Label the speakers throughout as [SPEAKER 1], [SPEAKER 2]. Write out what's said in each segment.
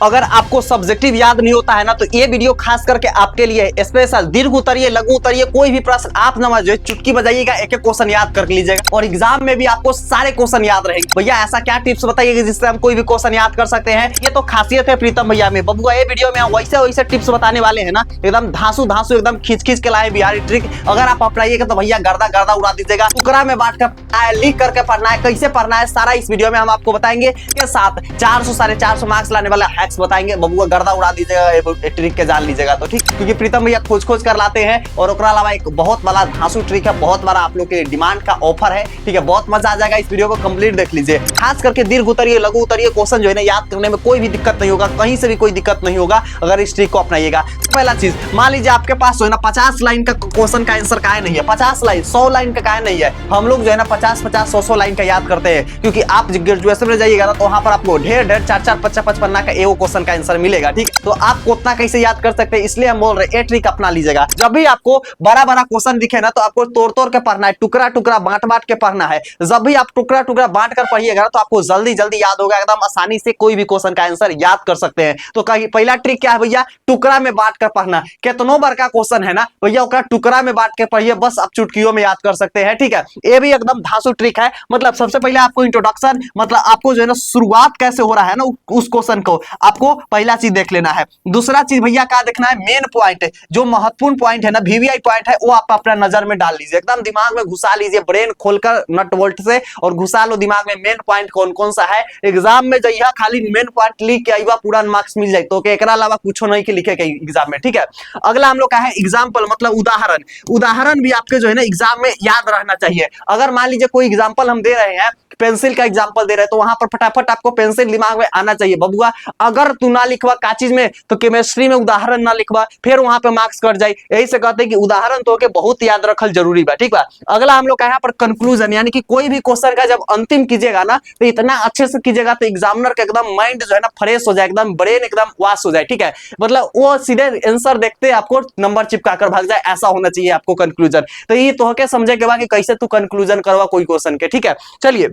[SPEAKER 1] अगर आपको सब्जेक्टिव याद नहीं होता है ना, तो ये वीडियो खास करके आपके लिए स्पेशल। दीर्घ उतरिए, लघु उतरिए, कोई भी प्रश्न आप नमज जो चुटकी बजाइएगा, एक एक क्वेश्चन याद कर लीजिएगा और एग्जाम में भी आपको सारे क्वेश्चन याद रहेंगे। भैया ऐसा क्या टिप्स बताइएगा जिससे हम कोई भी क्वेश्चन याद कर सकते हैं? ये तो खासियत है प्रीतम भैया में। बबुआ ये वीडियो में वैसे वैसे टिप्स बताने वाले हैं ना, एकदम धांसू धांसू एकदम खींच खींच के लाए बिहारी ट्रिक। अगर आप अपनाइएगा तो भैया गर्दा गर्दा उड़ा दीजिएगा। टुकड़ा में बांट कर पढ़ना है, लिख करके पढ़ना है, कैसे पढ़ना है, सारा इस वीडियो में हम आपको बताएंगे। के साथ 400 450 मार्क्स लाने वाला हैक्स बताएंगे। बबुआ गर्दा उड़ा दीजिएगा, ट्रिक के जान लीजिएगा तो ठीक, क्योंकि प्रीतम भैया खोज खोज कर लाते हैं। और ओकरा अलावा एक बहुत बड़ा धांसू ट्रिक है, बहुत बड़ा आप लोग के डिमांड का ऑफर है, ठीक है। बहुत मजा आ जाएगा, इस वीडियो को कंप्लीट देख लीजिए। खास करके दीर्घ उतरिए, लघु उतरिए क्वेश्चन जो है ना, याद करने में कोई भी दिक्कत नहीं होगा, कहीं से भी कोई दिक्कत नहीं होगा अगर इस ट्रिक को अपनाइएगा। पहला चीज, मान लीजिए आपके पास जो है ना 50 लाइन का क्वेश्चन का आंसर काहे नहीं है, 50 लाइन 100 लाइन का काहे नहीं है। हम लोग जो है ना 50-50 100-100 लाइन का याद करते हैं, क्योंकि आप ग्रेजुएशन में जाइएगा ना तो वहां पर आपको ढेर 4-4 55 पन्ना का एगो क्वेश्चन का आंसर मिलेगा, ठीक। तो आप उतना कैसे याद कर सकते हैं, इसलिए हम बोल रहे हैं ये ट्रिक अपना लीजिएगा। जब भी आपको बड़ा बड़ा क्वेश्चन दिखे ना, तो आपको तोड़ तोड़ के पढ़ना है, टुकड़ा टुकड़ा बांट बांट के पढ़ना है। जब भी आप टुकड़ा टुकड़ा बांट कर पढ़िएगा ना, तो आपको जल्दी जल्दी याद होगा, एकदम आसानी से कोई भी क्वेश्चन का आंसर याद कर सकते हैं। तो पहला ट्रिक क्या है भैया, टुकड़ा में बांट कर पढ़ना। कितनों बार का क्वेश्चन है ना भैया, ओकरा टुकड़ा में बांट के पढ़िए, बस आप चुटकियों में याद कर सकते हैं, ठीक है। ये भी एकदम धांसू ट्रिक है। मतलब सबसे पहले आपको इंट्रोडक्शन, मतलब आपको जो है ना शुरुआत कैसे हो रहा है ना उस क्वेश्चन को, आपको पहला चीज देख लेना है। दूसरा चीज भैया क्या देखना है, मेन पॉइंट, जो महत्वपूर्ण पॉइंट है ना, वीवीआई पॉइंट है, वो आप अपना नजर में डाल लीजिए, एकदम दिमाग में घुसा लीजिए, ब्रेन खोलकर नट बोल्ट से और घुसा लो दिमाग में। मेन पॉइंट कौन कौन सा है, एग्जाम में जइया खाली मेन पॉइंट लिख के आइबा, पूरा मार्क्स मिल जाए। तो एकरा अलावा कुछ नहीं कि लिखे एग्जाम में, ठीक है। अगला हम लोग का है एग्जाम्पल, मतलब उदाहरण। उदाहरण भी आपके जो है ना एग्जाम में याद रहना चाहिए। अगर मान लीजिए कोई एग्जाम्पल हम दे रहे हैं, पेंसिल का एग्जाम्पल दे रहे हैं, तो वहां पर फटाफट आपको पेंसिल दिमाग में आना चाहिए। बबुआ अगर तू ना लिखवा का चीज में, तो केमिस्ट्री में उदाहरण ना लिखवा, फिर वहां पे मार्क्स कट जाए। यही से कहते हैं कि उदाहरण तो के बहुत याद रखल जरूरी बा, ठीक बा। अगला हम लोग का यहाँ पर कंक्लूजन, यानी कि कोई भी क्वेश्चन का जब अंतिम कीजिएगा ना, तो इतना अच्छे से कीजिएगा तो एग्जामिनर का एकदम माइंड जो है ना फ्रेश हो जाए, एकदम ब्रेन एकदम वाश हो जाए, ठीक है। मतलब वो सीधे आंसर देखते आपको नंबर चिपका कर भाग जाए, ऐसा होना चाहिए आपको कंक्लूजन। तो ये तो के समझे के बाद कि कैसे तू कंक्लूजन करवा कोई क्वेश्चन के, ठीक है। चलिए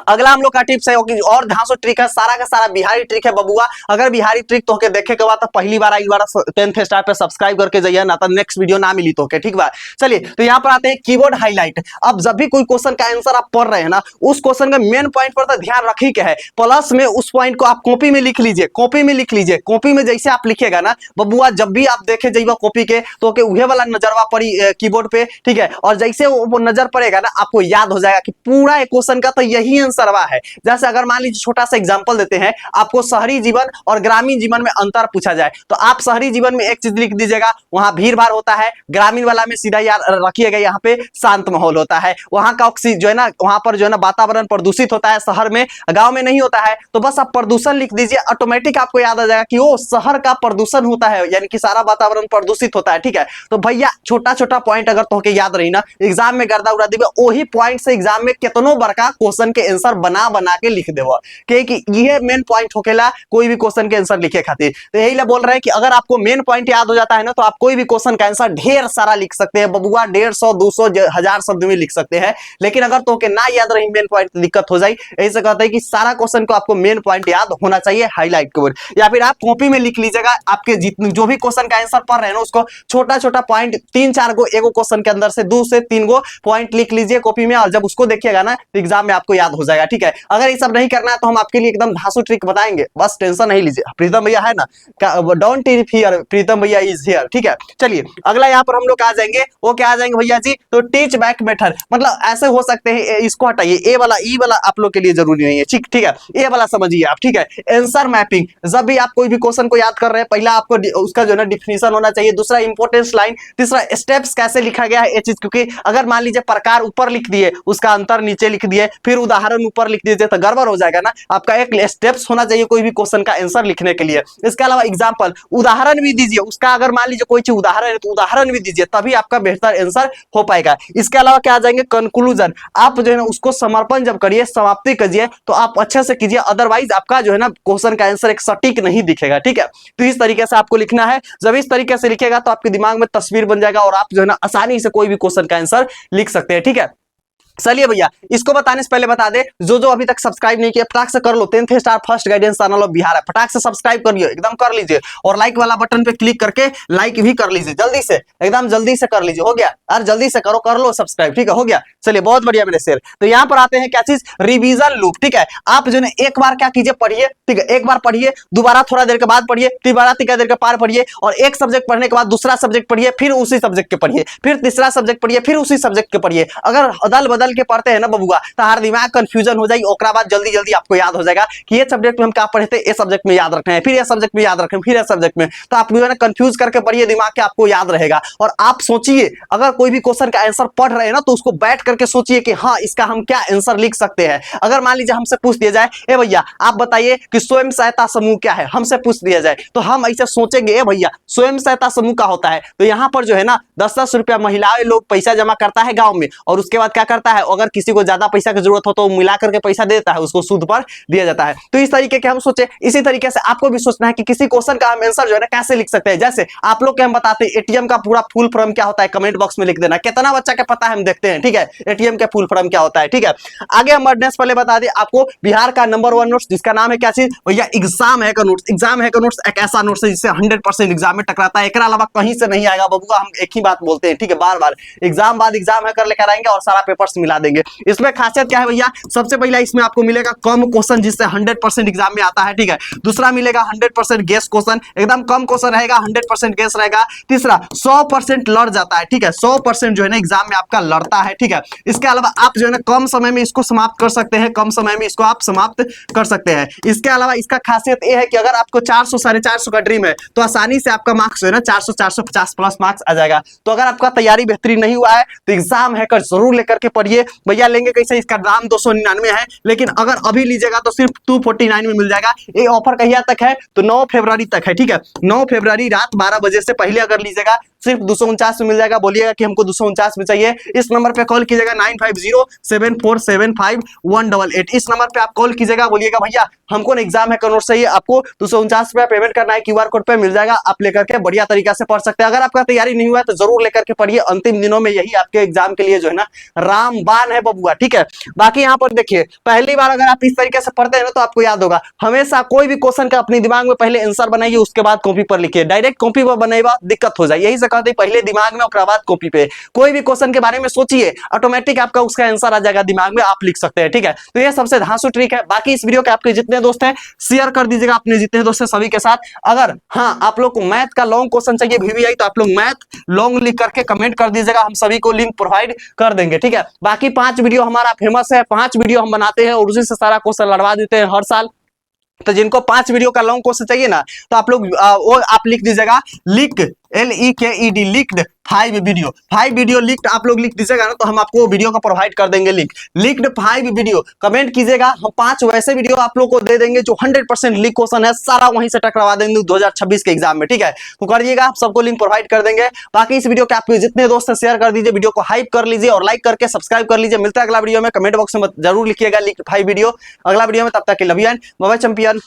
[SPEAKER 1] अगला हम लोग का टिप्स है और धांसू ट्रिक है, सारा का सारा बिहारी ट्रिक है बबुआ। अगर बिहारी ट्रिक तो के देखे के बाद तो पहली बार आई बार 10th स्टार पे सब्सक्राइब करके जाइए ना, तो नेक्स्ट वीडियो ना मिली तो के, ठीक बा। चलिए तो यहाँ पर आते हैं कीबोर्ड हाईलाइट। अब जब भी कोई क्वेश्चन का आंसर आप पढ़ रहे हैं ना, उस क्वेश्चन का मेन पॉइंट पर तो ध्यान रखी के है, प्लस में उस पॉइंट को आप कॉपी में लिख लीजिए, कॉपी में लिख लीजिए। कॉपी में जैसे आप लिखेगा ना बबुआ, जब भी आप देखे जाइएगा कॉपी के, तो उहे वाला नजरवा पड़ी कीबोर्ड पे, ठीक है। और जैसे वो नजर पड़ेगा ना, आपको याद हो जाएगा कि पूरा क्वेश्चन का तो यही आंसरवा है। जैसे अगर मान लीजिए छोटा सा एग्जांपल देते हैं, आपको शहरी जीवन और ग्रामीण जीवन में अंतर पूछा जाए, तो आप शहरी जीवन में एक चीज लिख दीजिएगा, वहां भीड़ भाड़ होता है। ग्रामीण वाला में सीधा याद रखिएगा, यहाँ पे शांत माहौल होता है, वहां का ऑक्सीजन जो है ना, वहां पर जो है ना वातावरण प्रदूषित होता है, शहर में, गांव में नहीं होता है। तो बस आप प्रदूषण लिख दीजिए, ऑटोमेटिक आपको याद आ जाएगा कि वो शहर का प्रदूषण होता है, यानी कि सारा वातावरण प्रदूषित होता है, ठीक है। तो भैया छोटा छोटा पॉइंट अगर तो याद रही ना, एग्जाम में गर्दा उड़ा दिए, वही पॉइंट से एग्जाम में कितनों बड़का क्वेश्चन के आंसर बना के लिख देवा, कि ये मेन पॉइंट होकेला कोई भी क्वेश्चन के आंसर लिखे खातिर। तो यही बोल रहे हैं कि अगर आपको मेन पॉइंट याद हो जाता है ना, तो आप कोई भी क्वेश्चन का आंसर ढेर सारा लिख सकते हैं बबुआ, 150 200 1000 शब्द में लिख सकते हैं। लेकिन अगर तो के ना याद रही मेन पॉइंट, तो दिक्कत हो जाए। ऐसे कहते हैं कि सारा क्वेश्चन को आपको मेन पॉइंट याद होना चाहिए, हाईलाइट के, या फिर आप कॉपी में लिख लीजिएगा। आपके जितने जो भी क्वेश्चन का आंसर पढ़ रहे हैं ना, उसको छोटा छोटा पॉइंट 3-4 गो एगो क्वेश्चन के अंदर से 2 से 3 गो पॉइंट लिख लीजिए कॉपी में, और जब उसको देखिएगा ना एग्जाम में आपको याद हो जाएगा, ठीक है। अगर ये सब नहीं करना है तो हम आपके लिए एकदम धांसू ट्रिक बताएंगे, बस टेंशन नहीं लीजिए। प्रीतम भैया है ना, डोंट फियर, प्रीतम भैया इज हियर, ठीक है। चलिए अगला यहाँ पर हम लोग आ जाएंगे, वो क्या आ जाएंगे भैया जी, तो टीच बैक मेथड। मतलब ऐसे हो सकते हैं, इसको हटाइए, ए वाला ई वाला आप लोग के लिए जरूरी नहीं है, ठीक है। ए वाला समझिए आप, ठीक है। आंसर मैपिंग, जब भी आप कोई भी क्वेश्चन को याद कर रहे हैं, पहला आपको उसका जो है ना डिफिनीशन होना चाहिए, दूसरा इंपोर्टेंस लाइन, तीसरा स्टेप्स कैसे लिखा गया है ये चीज। क्योंकि अगर मान लीजिए प्रकार ऊपर लिख दिए, उसका अंतर नीचे लिख दिए, फिर उदाहरण ऊपर लिख दीजिए, तो गड़बड़ हो जाएगा ना। आपका एक स्टेप्स होना चाहिए कोई भी क्वेश्चन का आंसर लिखने के लिए। इसके अलावा एग्जांपल, उदाहरण भी दीजिए, उसका अगर मान लीजिए कोई चीज उदाहरण है तो उदाहरण भी दीजिए, तभी आपका बेहतर आंसर हो पाएगा। इसके अलावा क्या आ जाएंगे, कंक्लूजन। आप जो है ना उसको समर्पण जब करिए, समाप्ति कीजिए, तो आप अच्छे से कीजिए, अदरवाइज आपका जो है ना क्वेश्चन का आंसर एक सटीक नहीं दिखेगा, ठीक है। तो इस तरीके से आपको लिखना है। जब इस तरीके से लिखेगा तो आपके दिमाग में तस्वीर बन जाएगा और आप जो है ना आसानी से कोई भी क्वेश्चन का आंसर लिख सकते हैं, ठीक है। चलिए भैया, इसको बताने से पहले बता दे, जो जो अभी तक सब्सक्राइब नहीं किया फटाक से कर लो। 10th star first guidance channel of Bihar है, फटाक से सब्सक्राइब करिए, एकदम कर लीजिए। और लाइक वाला बटन पे क्लिक करके लाइक भी कर लीजिए, जल्दी से, एकदम जल्दी से कर लीजिए। हो गया यार, जल्दी से करो, कर लो सब्सक्राइब, ठीक है, हो गया। चलिए बहुत बढ़िया मेरे शेर। तो यहाँ पर आते हैं क्या चीज, रिवीजन लूप, ठीक है। आप जो है एक बार क्या कीजिए, पढ़िए, ठीक है, एक बार पढ़िए, दोबारा थोड़ा देर के बाद पढ़िए, दोबारा तीन देर के पार पढ़िए, और एक सब्जेक्ट पढ़ने के बाद दूसरा सब्जेक्ट पढ़िए, फिर उसी सब्जेक्ट के पढ़िए, फिर तीसरा सब्जेक्ट पढ़िए, फिर उसी सब्जेक्ट के पढ़िए। अगर अदल बदल के पढ़ते हैं ना बबुआ, तो हर दिमाग कंफ्यूजन हो जाएगी, ओकरा बाद जल्दी जल्दी आपको याद हो जाएगा कि ये सब्जेक्ट में हम क्या पढ़े थे, ये सब्जेक्ट में याद रखना है, फिर ये सब्जेक्ट में याद रखना है, फिर ये सब्जेक्ट में। तो आप जो है ना कंफ्यूज करके पढ़िए, दिमाग के आपको याद रहेगा। और आप सोचिए, अगर कोई भी क्वेश्चन का आंसर पढ़ रहे हैं ना, तो उसको बैठ करके सोचिए कि हाँ इसका हम क्या आंसर लिख सकते हैं। अगर मान लीजिए हमसे पूछ दिया जाए, ए भैया आप बताइए कि स्वयं सहायता समूह क्या है, हमसे पूछ दिया जाए, तो हम ऐसे सोचेंगे, ए भैया स्वयं सहायता समूह का होता है, तो यहाँ पर जो है ना 10-10 रुपया महिलाएं लोग पैसा जमा करता है गांव में, और उसके बाद क्या करता है, अगर किसी को ज्यादा पैसा की जरूरत हो तो मिला करके पैसा देता है, उसको सूद पर दिया जाता है। तो इस तरीके के हम सोचे, इसी तरीके से आपको भी सोचना है कि किसी क्वेश्चन का हम आंसर जो है ना कैसे लिख सकते हैं। जैसे आप लोग के हम बताते हैं एटीएम का पूरा फुल फॉर्म क्या होता है, कमेंट बॉक्स में लिख देना, कितना बच्चा के पता है हम देखते हैं, ठीक है, एटीएम के फुल फॉर्म क्या होता है, ठीक है। आगे हम बढ़ने से पहले बता दें आपको, बिहार का नंबर 1 नोट्स जिसका नाम है क्या चीज भैया, एग्जाम है का नोट्स। एग्जाम है का नोट्स एक ऐसा नोट्स है जिससे 100% एग्जाम में टकराता है, एक अलावा कहीं से नहीं आएगा बबुआ, हम एक ही बात बोलते हैं, ठीक है, बार बार एग्जाम बाद एग्जाम है कर लेकर आएंगे और सारा पेपर्स मिला देंगे। इसमें खासियत क्या है भैया, सबसे पहला इसमें आपको मिलेगा कम क्वेश्चन जिससे 100% एग्जाम में आता है, ठीक है। दूसरा मिलेगा 100% गेस क्वेश्चन, एकदम कम क्वेश्चन रहेगा, 100% गेस रहेगा। तीसरा 100% लड़ जाता है, ठीक है, 100% जो है ना एग्जाम में आपका लड़ता है, ठीक है। इसके अलावा आप जो है ना कम समय में इसको समाप्त कर सकते हैं, कम समय में इसको आप समाप्त कर सकते हैं। इसके अलावा इसका खासियत यह है कि अगर आपको 400 450 का ड्रीम है तो आसानी से आपका मार्क्स जो है ना 400 450 प्लस मार्क्स आ जाएगा। तो अगर आपका तैयारी बेहतरीन नहीं हुआ है तो एग्जाम हैकर जरूर लेकर के पढ़िए भैया। लेंगे कैसे, इसका दाम 299 है, लेकिन अगर अभी लीजिएगा तो सिर्फ 249 में मिल जाएगा। ये ऑफर कहिया तक है, तो 9 फरवरी तक है, ठीक है। 9 फरवरी रात 12 बजे से पहले अगर लीजिएगा सिर्फ 249 में मिल जाएगा। बोलिएगा कि हमको 249 में चाहिए, इस नंबर पे कॉल कीजिएगा 9507475188। इस नंबर पे आप कॉल कीजिएगा, बोलिएगा भैया हमको ना एग्जाम है कन्वर्ट चाहिए, आपको 249 रुपया पेमेंट करना है, क्यूआर कोड पे मिल जाएगा, आप लेकर के बढ़िया तरीका से पढ़ सकते हैं। अगर आपका तैयारी नहीं हुआ है तो जरूर लेकर के पढ़िए, अंतिम दिनों में यही आपके एग्जाम के लिए जो है ना रामबाण है बबुआ, ठीक है। बाकी यहाँ पर देखिए, पहली बार अगर आप इस तरीके से पढ़ते हैं ना तो आपको याद होगा, हमेशा कोई भी क्वेश्चन का अपने दिमाग में पहले आंसर बनाइए, उसके बाद कॉपी पर लिखिए। डायरेक्ट कॉपी पर बनाएगा दिक्कत हो जाए, यही से कहते हैं पहले दिमाग में और बाद कॉपी पे। कोई भी क्वेश्चन के बारे में सोचिए, ऑटोमेटिक आपका उसका आंसर आ जाएगा दिमाग में, आप लिख सकते हैं, ठीक है। तो ये सबसे धांसू ट्रिक है। बाकी इस वीडियो के आपके जितने दोस्त हैं शेयर कर दीजिएगा अपने जितने दोस्त हैं सभी के साथ। अगर हाँ आप लोग को मैथ का लॉन्ग क्वेश्चन चाहिए VVI, तो आप लोग मैथ लॉन्ग लिख करके कमेंट कर दीजिएगा, हम सभी को लिंक प्रोवाइड कर देंगे, ठीक है। बाकी 5 वीडियो हमारा फेमस है, 5 वीडियो हम बनाते हैं और उसी से सारा क्वेश्चन लड़वा देते हैं हर साल। तो जिनको 5 वीडियो का लॉन्ग क्वेश्चन चाहिए ना, तो आप लोग वो आप लिख दीजिएगा लिख LEKED licked 5 video, 5 video licked आप लोग लिख दीजिएगा ना, तो हम आपको वीडियो का प्रोवाइड कर देंगे लिंक, लिक्ड 5 वीडियो कमेंट कीजिएगा। हम 5 वैसे वीडियो आप लोग को दे देंगे जो 100% लिक क्वेश्चन है, सारा वहीं से टकरावा देंगे 2026 के एग्जाम में, ठीक है। तो करिएगा, आप सबको लिंक प्रोवाइड कर देंगे। बाकी इस वीडियो के आपके जितने दोस्त हैं शेयर कर दीजिए, वीडियो को हाइप कर लीजिए और लाइक करके सब्सक्राइब कर लीजिए। मिलता है अगला वीडियो में, कमेंट बॉक्स में जरूर लिखिएगा लिक्ड 5 वीडियो अगला वीडियो में। तब तक के love you and bye bye champion.